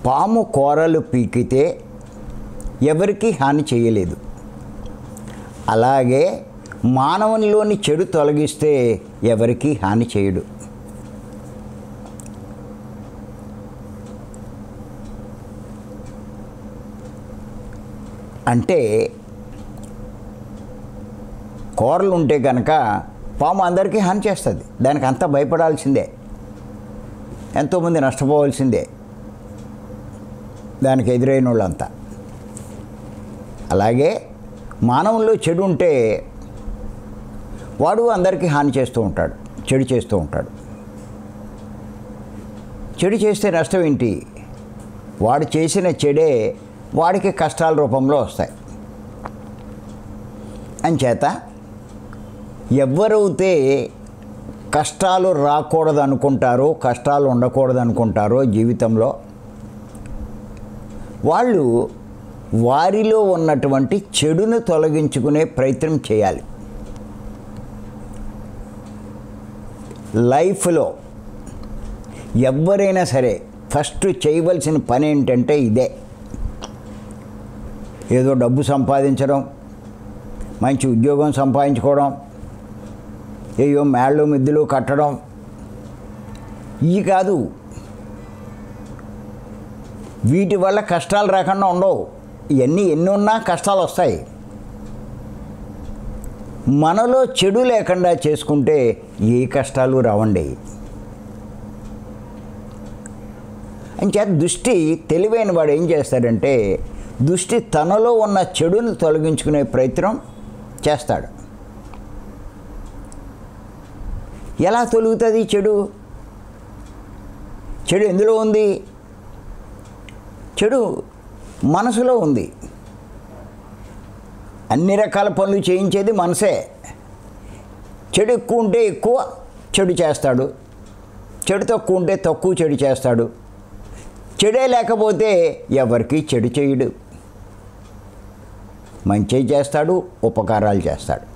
పాము కూరలు పీకితే ఎవరికి హాని చేయలేదు. అలాగే మానవునిలోని చెడు తొలగిస్తే ఎవరికి హాని చేయడు. అంటే కూరలు ఉంటే కనుక పాము అందరికీ హాని చేస్తుంది. దానికి అంతా భయపడాల్సిందే, ఎంతోమంది నష్టపోవాల్సిందే దానికి ఎదురైన వాళ్ళంతా. అలాగే మానవుల్లో చెడు ఉంటే వాడు అందరికీ హాని చేస్తూ ఉంటాడు, చెడు చేస్తూ ఉంటాడు. చెడు చేస్తే నష్టం ఏంటి? వాడు చేసిన చెడే వాడికి కష్టాల రూపంలో వస్తాయి. అంచేత ఎవరైతే కష్టాలు రాకూడదు అనుకుంటారో, కష్టాలు ఉండకూడదు అనుకుంటారో జీవితంలో, వాళ్ళు వారిలో ఉన్నటువంటి చెడును తొలగించుకునే ప్రయత్నం చేయాలి. లైఫ్లో ఎవరైనా సరే ఫస్ట్ చేయవలసిన పని ఏంటంటే ఇదే. ఏదో డబ్బు సంపాదించడం, మంచి ఉద్యోగం సంపాదించుకోవడం, ఏయో మేళ్ళు మిద్దులు కట్టడం, ఇవి కాదు. వీటి వల్ల కష్టాలు రాకుండా ఉండవు. ఇవన్నీ ఎన్ని ఉన్నా కష్టాలు వస్తాయి. మనలో చెడు లేకుండా చేసుకుంటే ఏ కష్టాలు రావండి. అంచేత దృష్టి తెలివైన వాడు ఏం చేస్తాడంటే దృష్టి తనలో ఉన్న చెడును తొలగించుకునే ప్రయత్నం చేస్తాడు. ఎలా తొలుగుతుంది చెడు? చెడు ఎందులో ఉంది? చెడు మనసులో ఉంది. అన్ని రకాల పనులు చేయించేది మనసే. చెడు ఎక్కువ ఉంటే ఎక్కువ చెడు చేస్తాడు, చెడు తక్కువ ఉంటే తక్కువ చెడు చేస్తాడు. చెడే లేకపోతే ఎవరికి చెడు చేయడు, మంచి చేస్తాడు, ఉపకారాలు చేస్తాడు.